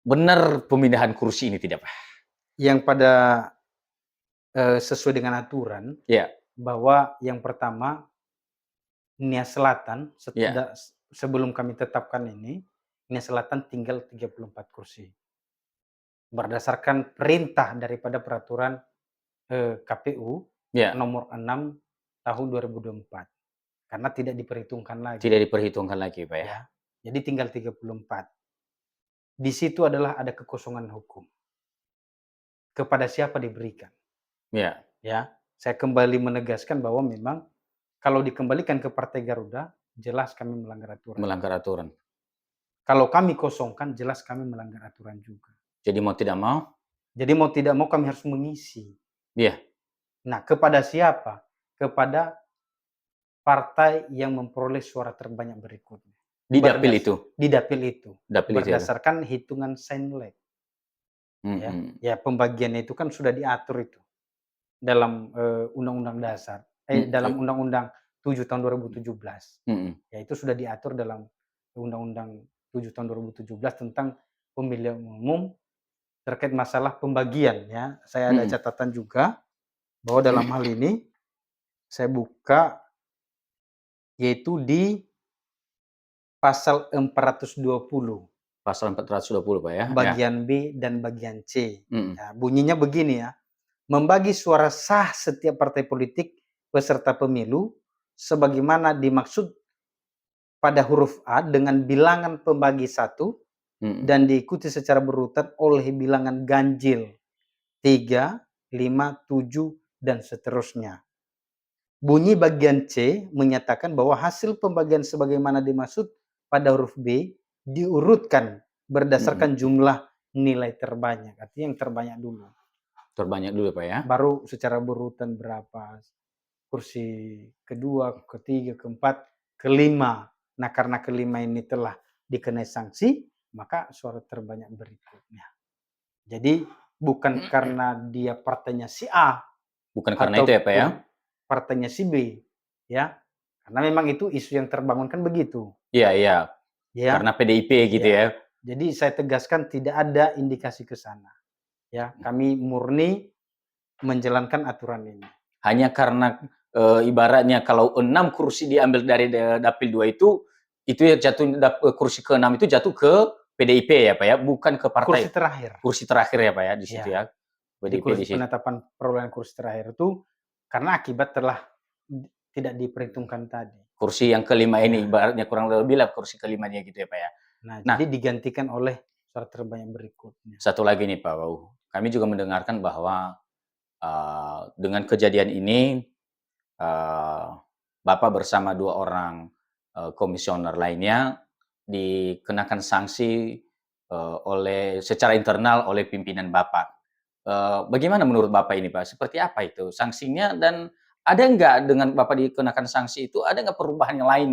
benar pemindahan kursi ini tidak, Pak? Yang pada, sesuai dengan aturan Iya, bahwa yang pertama Nia Selatan iya, sebelum kami tetapkan ini, Nia Selatan tinggal 34 kursi. Berdasarkan perintah daripada peraturan, KPU iya, nomor 6 tahun 2024, karena tidak diperhitungkan lagi, tidak diperhitungkan lagi, Pak, ya? ya. Jadi tinggal 34. Di situ adalah ada kekosongan hukum. Kepada siapa diberikan, Iya, ya. Saya kembali menegaskan bahwa memang kalau dikembalikan ke Partai Garuda, jelas kami melanggar aturan. melanggar aturan. Kalau kami kosongkan, jelas kami melanggar aturan juga. Jadi mau tidak mau Jadi mau tidak mau kami harus mengisi. iya, Nah, kepada siapa? Kepada partai yang memperoleh suara terbanyak berikutnya. di dapil itu Di dapil itu. dapil itu ya, Pak? Berdasarkan hitungan Senlek. Ya, Mhm, ya pembagiannya itu kan sudah diatur itu dalam Undang-Undang Dasar, dalam Undang-Undang 7 tahun 2017. mhm, Ya itu sudah diatur dalam Undang-Undang 7 tahun 2017 tentang pemilihan umum terkait masalah pembagian ya. Saya ada mhm. catatan juga bahwa dalam hal ini saya buka yaitu di pasal 420 Pasal 420, Pak, ya? Ya, bagian B dan bagian C. mhm, Ya, bunyinya begini ya, membagi suara sah setiap partai politik peserta pemilu sebagaimana dimaksud pada huruf A dengan bilangan pembagi 1 mhm, dan diikuti secara berurutan oleh bilangan ganjil 3, 5, 7, dan seterusnya. Bunyi bagian C menyatakan bahwa hasil pembagian sebagaimana dimaksud pada huruf B diurutkan mhm. berdasarkan jumlah nilai terbanyak. Artinya yang terbanyak dulu. Terbanyak dulu, Pak, ya? Baru secara berurutan berapa kursi kedua, ketiga, keempat, kelima. Nah, karena kelima ini telah dikenai sanksi, maka suara terbanyak berikutnya. Jadi bukan karena dia partainya si A Bukan karena itu ya, Pak, ya? ataupun partainya si B, ya. Karena memang itu isu yang terbangun kan begitu, Iya, iya, karena ya. PDIP gitu Ya. ya? Jadi saya tegaskan tidak ada indikasi ke sana, ya. Kami murni menjalankan aturan ini. Hanya karena, ibaratnya kalau 6 kursi diambil dari dapil 2 itu Itu ya kursi ke-6 itu jatuh ke PDIP ya Pak ya, bukan ke kursi partai. terakhir. Kursi terakhir ya Pak ya di situ Ya, ya. jadi PDIP di kursi situ. penetapan perolehan kursi terakhir itu karena akibat telah tidak diperhitungkan tadi. Kursi yang kelima ini Ya. ibaratnya kurang lebih lah kursi kelimanya gitu ya Pak ya. Nah, Nah, jadi digantikan oleh suara terbanyak berikutnya. satu lagi nih Pak Wau, kami juga mendengarkan bahwa dengan kejadian ini Bapak bersama 2 orang komisioner lainnya dikenakan sanksi oleh secara internal oleh pimpinan Bapak. Bagaimana menurut Bapak ini Pak? Seperti apa itu sanksinya dan ada nggak dengan Bapak dikenakan sanksi itu ada nggak perubahan yang lain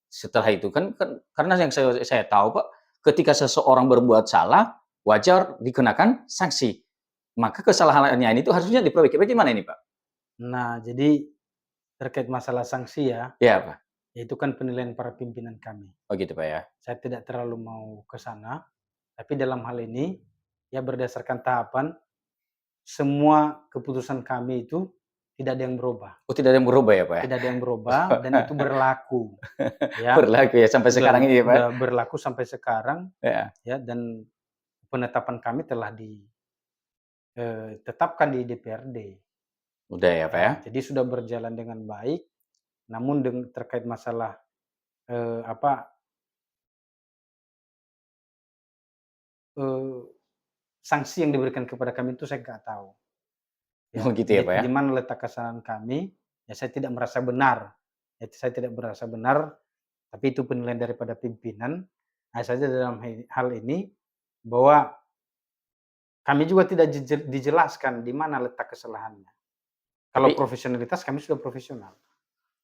setelah itu? Kan karena yang saya tahu Pak, ketika seseorang berbuat salah, wajar dikenakan sanksi. Maka kesalahannya ini tuh harusnya diperbaiki. Bagaimana ini Pak? Nah, jadi terkait masalah sanksi ya, Iya Pak. itu kan penilaian para pimpinan kami. Oh gitu Pak ya? Saya tidak terlalu mau ke sana, tapi dalam hal ini, ya berdasarkan tahapan, semua keputusan kami itu tidak ada yang berubah. Oh tidak ada yang berubah ya Pak ya? Tidak ada yang berubah dan itu berlaku, ya. Berlaku ya sampai sekarang ini ya Pak? Sudah berlaku sampai sekarang, Ya, ya, dan penetapan kami telah ditetapkan di DPRD. udah ya Pak ya? Jadi sudah berjalan dengan baik, namun terkait masalah, apa, eee, sanksi yang diberikan kepada kami itu saya nggak tahu, Oh ya. gitu ya Pak ya? Di mana letak kesalahan kami, ya saya tidak merasa benar, ya saya tidak merasa benar, tapi itu penilaian daripada pimpinan. Hanya saja dalam hal ini, bahwa kami juga tidak dijelaskan di mana letak kesalahannya. Kalau Tapi profesionalitas kami sudah profesional.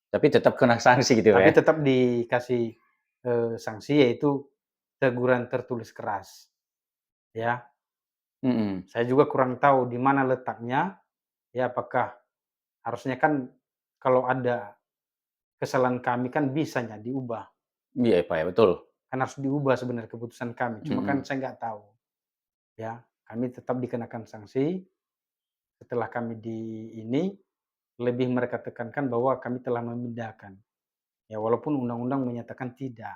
tapi tetap kena sanksi gitu ya Pak Tapi ya? tetap dikasih, sanksi yaitu teguran tertulis keras, ya. Mhm. Saya juga kurang tahu di mana letaknya, ya apakah harusnya kan kalau ada kesalahan kami kan bisanya diubah, Iya Pak ya, betul. kan harus diubah sebenarnya keputusan kami, cuma kan Mhm. saya nggak tahu, ya. Kami tetap dikenakan sanksi, setelah kami lebih mereka tekankan bahwa kami telah memindahkan, ya walaupun undang-undang menyatakan tidak.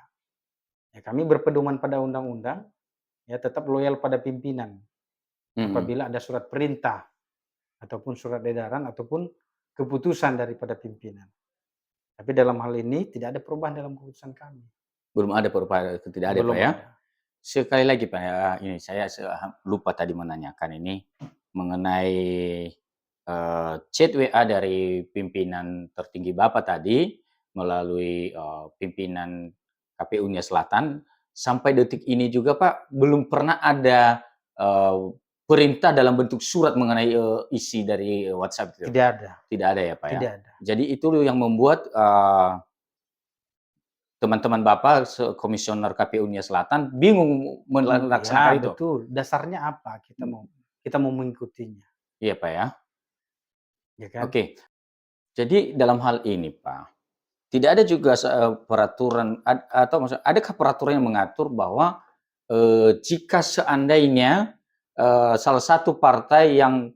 Ya kami berpedoman pada undang-undang, ya tetap loyal pada pimpinan. Mhm. Apabila ada surat perintah, ataupun surat edaran, ataupun keputusan daripada pimpinan. Tapi dalam hal ini tidak ada perubahan dalam keputusan kami. Belum ada perubahan tidak ada Pak Belum ya? ada. Sekali lagi Pak ya, ini saya lupa tadi menanyakan ini mengenai, chat WA dari pimpinan tertinggi Bapak tadi melalui, pimpinan KPU-nya Selatan, sampai detik ini juga Pak belum pernah ada, perintah dalam bentuk surat mengenai, isi dari WhatsApp itu? Tidak ada, Tidak ada ya Pak ya? tidak ada. Jadi itu yang membuat, teman-teman Bapak komisioner KPU-nya Selatan bingung Ya melaksanakan itu? betul, dasarnya apa kita mau mengikutinya, Iya Pak ya? ya kan? Oke, jadi dalam hal ini Pak, tidak ada juga peraturan atau maksudnya adakah peraturan yang mengatur bahwa, jika seandainya, salah satu partai yang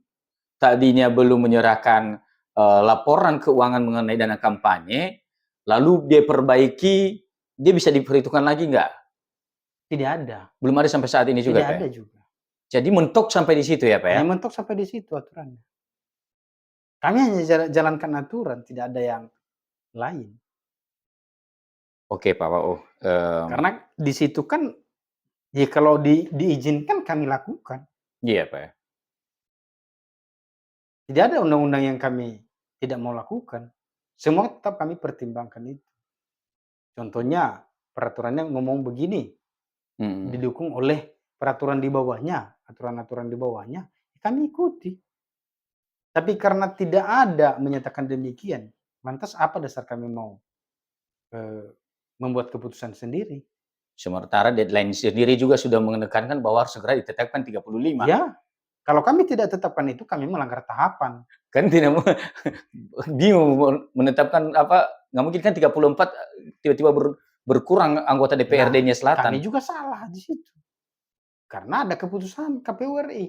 tadinya belum menyerahkan, laporan keuangan mengenai dana kampanye, lalu dia perbaiki, dia bisa diperhitungkan lagi nggak? Tidak ada, Belum ada sampai saat ini juga tidak Pak ya? ada juga. Jadi mentok sampai di situ ya Pak ya? Hanya mentok sampai di situ aturannya. Kami hanya jalankan aturan, tidak ada yang lain. Oke Pak Wau, Karena di situ kan, ya kalau diizinkan kami lakukan. iya Pak ya? Tidak ada undang-undang yang kami tidak mau lakukan. Semua tetap kami pertimbangkan itu. Contohnya, peraturannya ngomong begini, Mhm. didukung oleh peraturan di bawahnya, aturan-aturan di bawahnya, kami ikuti. Tapi karena tidak ada menyatakan demikian, lantas apa dasar kami mau, eee, membuat keputusan sendiri? Sementara deadline sendiri juga sudah menekankan bahwa harus segera ditetapkan 35. Ya, kalau kami tidak tetapkan itu, kami melanggar tahapan. Kan tidak bingung menetapkan apa, nggak mungkin kan 34 tiba-tiba berkurang anggota Nah, DPRD-nya kami Selatan. juga salah di situ. Karena ada keputusan KPU RI,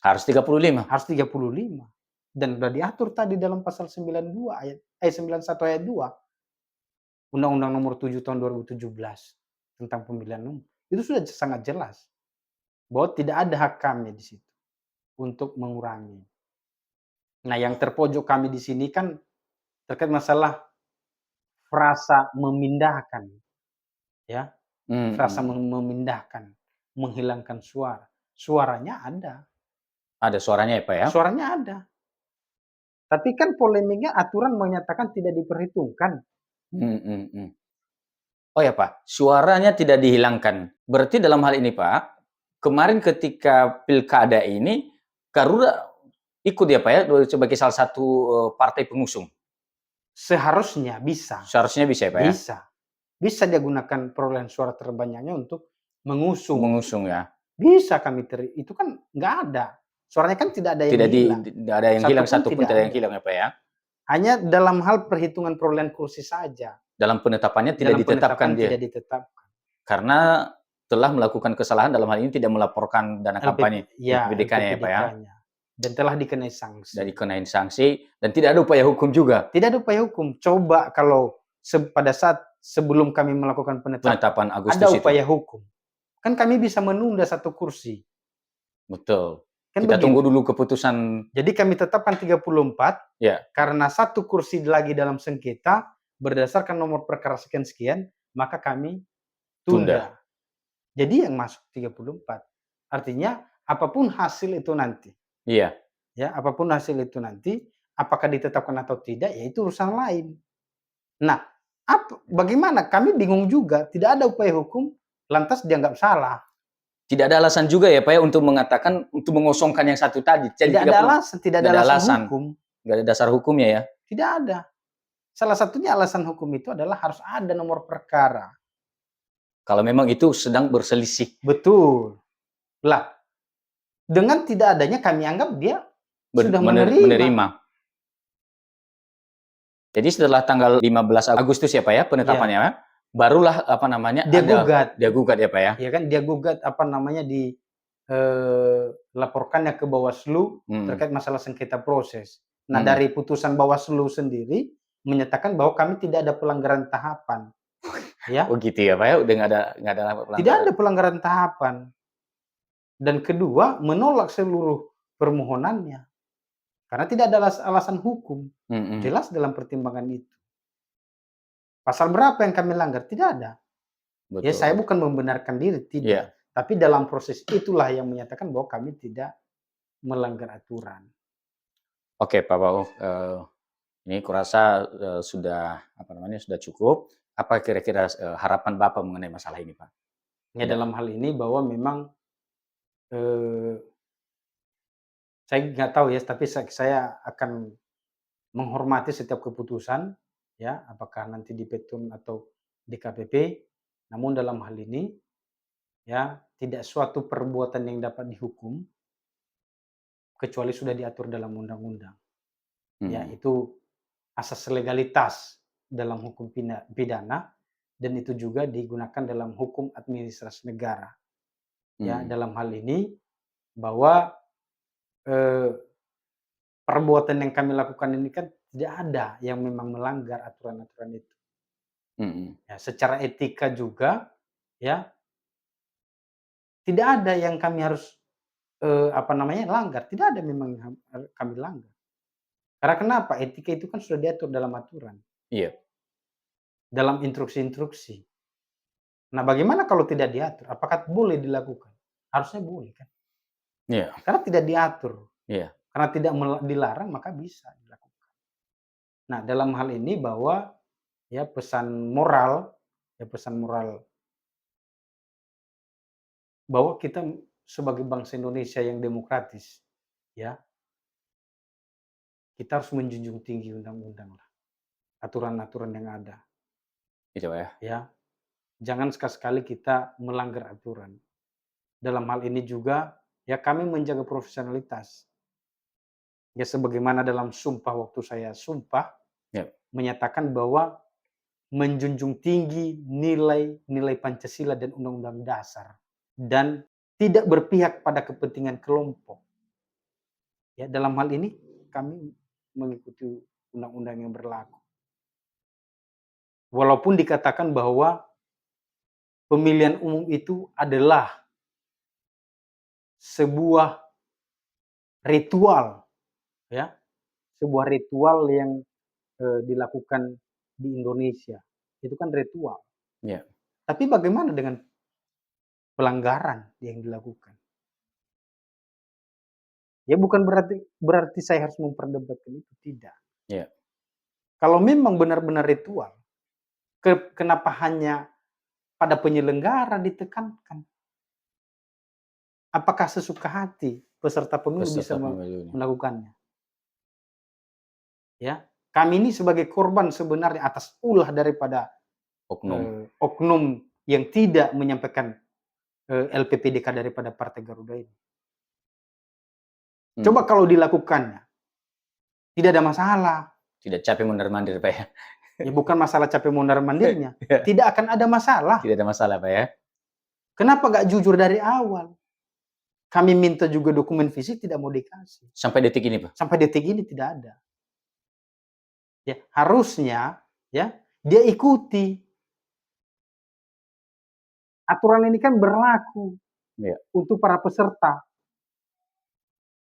Harus 35. harus 35. Dan sudah diatur tadi dalam pasal 92 91 ayat 2, Undang-Undang Nomor 7 Tahun 2017 tentang pemilihan umum, itu sudah sangat jelas bahwa tidak ada hak kami di situ untuk mengurangi. Nah, yang terpojok kami di sini kan terkait masalah frasa memindahkan, ya, Mmm, frasa mhm. memindahkan, menghilangkan suara. Suaranya ada, Ada suaranya ya, Pak, ya? suaranya ada. Tapi kan polemiknya aturan menyatakan tidak diperhitungkan. Mhm, mhm. Oh ya, Pak, suaranya tidak dihilangkan. Berarti dalam hal ini, Pak, kemarin ketika pilkada ini, Garuda ikut ya, Pak, ya, sebagai salah satu, partai pengusung? Seharusnya bisa, Seharusnya bisa ya, Pak, ya? bisa. Bisa dia gunakan perolehan suara terbanyaknya untuk mengusung. Mengusung ya? Bisa kami itu kan nggak ada. Suaranya kan tidak ada yang hilang, Tidak ada yang hilang, satu pun satu pun tidak tidak ada yang ada. hilang ya, Pak, ya? Hanya dalam hal perhitungan perolehan kursi saja, Dalam penetapannya tidak dalam ditetapkan penetapan dia, tidak ditetapkan. karena telah melakukan kesalahan dalam hal ini tidak melaporkan dana kampanye, Ya, LPPDK-nya ya, Pak, ya? LPPDK-nya dan telah dikenai sanksi. Dan dikenain sanksi dan tidak ada upaya hukum juga, Tidak ada upaya hukum. Coba kalau pada saat sebelum kami melakukan penetapan, penetapan ada Agustus itu. upaya hukum. Kan kami bisa menunda satu kursi. Betul. Kan Kita tunggu begitu. dulu keputusan. Jadi kami tetapkan 34 Ya, karena satu kursi lagi dalam sengketa berdasarkan nomor perkara sekian-sekian, maka kami tunda. tunda. Jadi yang masuk 34. Artinya apapun hasil itu nanti, Iya, ya, apapun hasil itu nanti, apakah ditetapkan atau tidak, ya itu urusan lain. Nah, bagaimana? Kami bingung juga, tidak ada upaya hukum, lantas dianggap salah. tidak ada alasan juga ya, Pak, ya, untuk mengatakan untuk mengosongkan yang satu tadi. Jadi Tidak ada 30 alasan, tidak nggak ada ada alasan alasan, hukum, nggak ada dasar hukumnya ya? tidak ada. Salah satunya alasan hukum itu adalah harus ada nomor perkara. Kalau memang itu sedang berselisih, Betul. Lah, dengan tidak adanya kami anggap dia sudah menerima. menerima. Jadi setelah tanggal 15 Agustus ya, Pak, ya, Ya, penetapannya, barulah apa namanya, dia gugat. dia gugat ya, Pak, ya? Ya kan dia gugat apa namanya laporkannya ke Bawaslu Mhm, terkait masalah sengketa proses. Nah, mhm. dari putusan Bawaslu sendiri menyatakan bahwa kami tidak ada pelanggaran tahapan, ya. Oh gitu ya, Pak, ya, udah nggak ada Tidak pelanggaran. ada pelanggaran tahapan. Dan kedua, menolak seluruh permohonannya karena tidak ada alasan hukum. Mhm, Jelas dalam pertimbangan itu. Pasal berapa yang kami langgar? Tidak ada. Ya, betul, saya betul. bukan membenarkan diri, tidak. Iya. Tapi dalam proses itulah yang menyatakan bahwa kami tidak melanggar aturan. Oke, Pak Pau, ini kurasa, sudah apa namanya, sudah cukup. Apa kira-kira, harapan Bapak mengenai masalah ini, Pak? Ya Ke dalam depan. hal ini bahwa memang, eee, saya nggak tahu ya, tapi saya akan menghormati setiap keputusan, ya, apakah nanti di Petun atau di KPP. Namun dalam hal ini, ya, tidak suatu perbuatan yang dapat dihukum, kecuali sudah diatur dalam undang-undang. Ya, Mhm, itu asas legalitas dalam hukum pidana dan itu juga digunakan dalam hukum administrasi negara. Ya, mhm, dalam hal ini bahwa, eee, perbuatan yang kami lakukan ini kan tidak ada yang memang melanggar aturan-aturan itu. mhm. Ya, secara etika juga, ya, tidak ada yang kami harus, apa namanya, langgar, tidak ada memang yang kami langgar. Karena kenapa? Etika itu kan sudah diatur dalam aturan, Iya, dalam instruksi-instruksi. Nah, bagaimana kalau tidak diatur? Apakah boleh dilakukan? Harusnya boleh kan? iya, Karena tidak diatur, iya, karena tidak dilarang maka bisa dilakukan. Nah, dalam hal ini bahwa ya pesan moral bahwa kita sebagai bangsa Indonesia yang demokratis, ya, kita harus menjunjung tinggi undang-undang lah, aturan-aturan yang ada, gitu, Pak, ya. ya. Jangan sekali-sekali kita melanggar aturan. Dalam hal ini juga, ya kami menjaga profesionalitas. Ya sebagaimana dalam sumpah waktu saya sumpah, Iya, menyatakan bahwa menjunjung tinggi nilai-nilai Pancasila dan Undang-Undang Dasar. Dan tidak berpihak pada kepentingan kelompok. Ya, dalam hal ini kami mengikuti undang-undang yang berlaku. Walaupun dikatakan bahwa pemilihan umum itu adalah sebuah ritual, ya, sebuah ritual yang, dilakukan di Indonesia. Itu kan ritual. Ya, Tapi bagaimana dengan pelanggaran yang dilakukan? Ya bukan berarti berarti saya harus memperdebatkan itu, tidak. ya, Kalau memang benar-benar ritual, kenapa hanya pada penyelenggara ditekankan? Apakah sesuka hati peserta pemilu bisa peserta pemilunya. melakukannya? Ya, kami ini sebagai korban sebenarnya atas ulah daripada, Oknum. oknum yang tidak menyampaikan, LPPDK daripada Partai Garuda ini. Hmm. Coba kalau dilakukannya, tidak ada masalah. Tidak capek mondar-mandir, Pak, ya? Ya bukan masalah capek mondar-mandirnya, Ya, tidak akan ada masalah. tidak ada masalah, Pak, ya? Kenapa nggak jujur dari awal? Kami minta juga dokumen fisik tidak mau dikasih. Sampai detik ini, Pak? Sampai detik ini tidak ada. Ya, harusnya ya dia ikuti. Aturan ini kan berlaku Ya, untuk para peserta.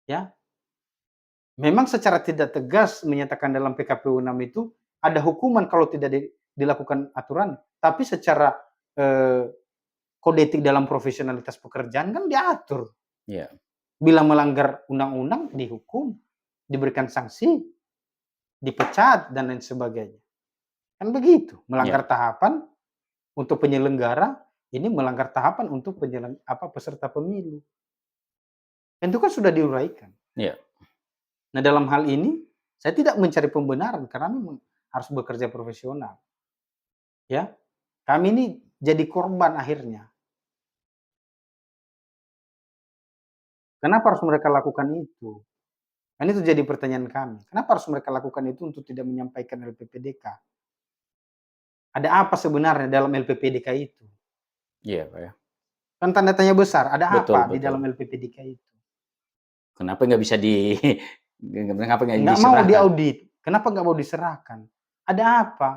Ya, memang secara tidak tegas menyatakan dalam PKPU 6 itu ada hukuman kalau tidak dilakukan aturan, tapi secara, kode etik dalam profesionalitas pekerjaan kan diatur. ya, Bila melanggar undang-undang dihukum, diberikan sanksi, dipecat dan lain sebagainya. Kan begitu, melanggar ya, tahapan untuk penyelenggara, ini melanggar tahapan untuk peserta pemilu. Itu kan sudah diuraikan. ya, Nah, dalam hal ini saya tidak mencari pembenaran karena memang harus bekerja profesional. Ya, kami ini jadi korban akhirnya. Kenapa harus mereka lakukan itu? Kan itu jadi pertanyaan kami. Kenapa harus mereka lakukan itu untuk tidak menyampaikan LPPDK? Ada apa sebenarnya dalam LPPDK itu? iya, Pak, ya. Kan tanda tanya besar, ada Betul, apa di dalam betul. LPPDK itu? Kenapa nggak bisa kenapa nggak Nggak mau diserahkan? diaudit, kenapa nggak mau diserahkan? Ada apa?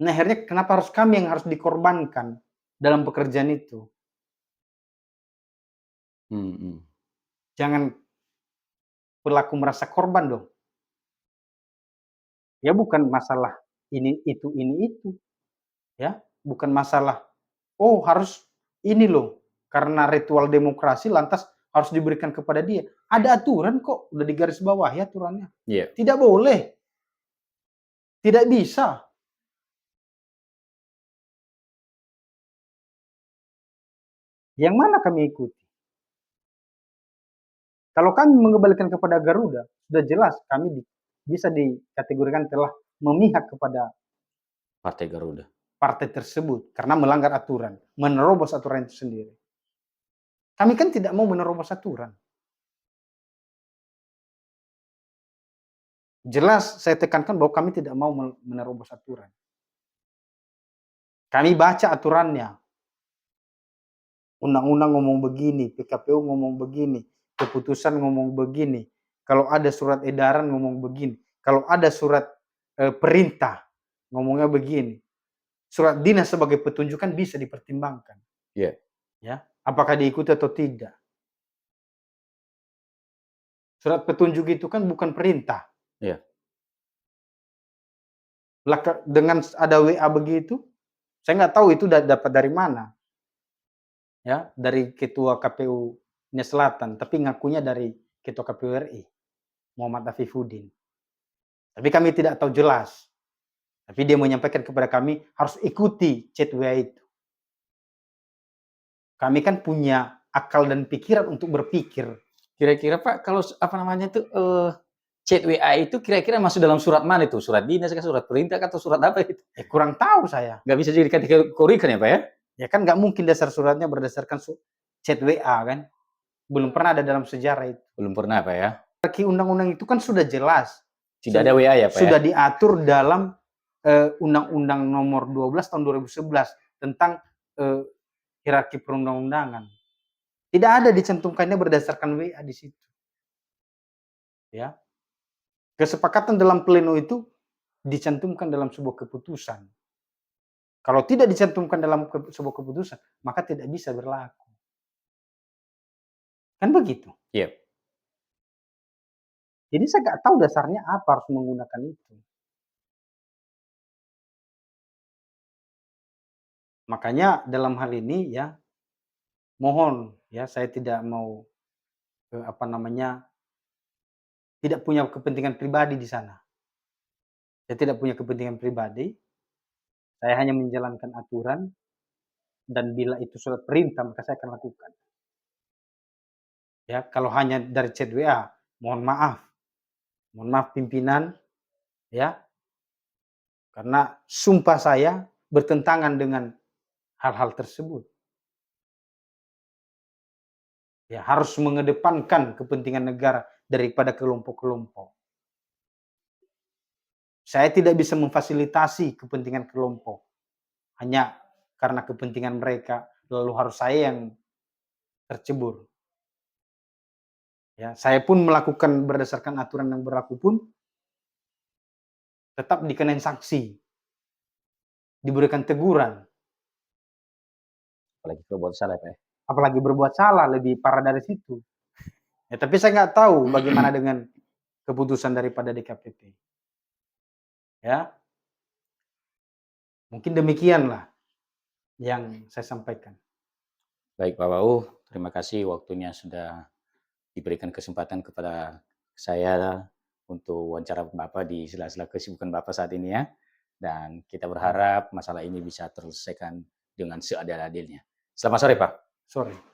Nah, akhirnya kenapa harus kami yang harus dikorbankan dalam pekerjaan itu? Mhm. Jangan pelaku merasa korban dong. Ya bukan masalah ini, itu, ya. Bukan masalah, "Oh harus ini loh, karena ritual demokrasi lantas harus diberikan kepada dia." Ada aturan kok, udah digarisbawahi aturannya. Iya, Tidak boleh, tidak bisa. Yang mana kami ikuti? Kalau kami mengembalikan kepada Garuda, sudah jelas kami bisa dikategorikan telah memihak kepada Partai Garuda. partai tersebut karena melanggar aturan, menerobos aturan itu sendiri. Kami kan tidak mau menerobos aturan. Jelas saya tekankan bahwa kami tidak mau menerobos aturan. Kami baca aturannya. Undang-undang ngomong begini, PKPU ngomong begini, keputusan ngomong begini. Kalau ada surat edaran ngomong begini. Kalau ada surat perintah ngomongnya begini. Surat dinas sebagai petunjuk kan bisa dipertimbangkan, Iya, ya. Apakah diikuti atau tidak. Surat petunjuk itu kan bukan perintah. iya. Dengan ada WA begitu, saya nggak tahu itu dapat dari mana, ya, dari Ketua KPU-nya Selatan, tapi ngakunya dari Ketua KPU RI, Muhammad Afifuddin. Tapi kami tidak tahu jelas. Tapi dia menyampaikan kepada kami harus ikuti chat WA itu. Kami kan punya akal dan pikiran untuk berpikir. Kira-kira Pak, kalau apa namanya itu, chat WA itu kira-kira masuk dalam surat mana itu? Surat dinas kah, surat perintah kah, atau surat apa itu? Kurang tahu saya. Nggak bisa jadi dikategorikan ya, Pak, ya? Ya kan nggak mungkin dasar suratnya berdasarkan chat WA kan. Belum pernah ada dalam sejarah itu. Belum pernah, Pak, ya? Hierarki undang-undang itu kan sudah jelas. Tidak ada WA ya, Pak, ya? Sudah diatur dalam Undang-Undang Nomor 12 Tahun 2011 tentang hierarki perundang-undangan. Tidak ada dicantumkannya berdasarkan WA di situ. Ya. Kesepakatan dalam pleno itu dicantumkan dalam sebuah keputusan. Kalau tidak dicantumkan dalam sebuah keputusan, maka tidak bisa berlaku. Kan begitu? Iya. Jadi saya nggak tahu dasarnya apa harus menggunakan itu. Makanya dalam hal ini ya, mohon ya saya tidak mau, apa namanya, tidak punya kepentingan pribadi di sana. Saya tidak punya kepentingan pribadi, saya hanya menjalankan aturan dan bila itu surat perintah maka saya akan lakukan. Ya, kalau hanya dari chat WA, mohon maaf. Mohon maaf pimpinan, ya, karena sumpah saya bertentangan dengan hal-hal tersebut. Ya, harus mengedepankan kepentingan negara daripada kelompok-kelompok. Saya tidak bisa memfasilitasi kepentingan kelompok, hanya karena kepentingan mereka, lalu harus saya yang tercebur. Ya, saya pun melakukan berdasarkan aturan yang berlaku pun tetap dikenain sanksi, diberikan teguran, Apalagi kalau buat salah, Pak, ya. apalagi berbuat salah lebih parah dari situ. Ya, tapi saya nggak tahu bagaimana dengan keputusan daripada DKPP. Ya, mungkin demikianlah yang saya sampaikan. Baik, Pak Wau, terima kasih waktunya sudah diberikan kesempatan kepada saya untuk wawancara Bapak di sela-sela kesibukan Bapak saat ini ya. Dan kita berharap masalah ini bisa terselesaikan dengan seadil-adilnya. Selamat sore, Pak. Sorry.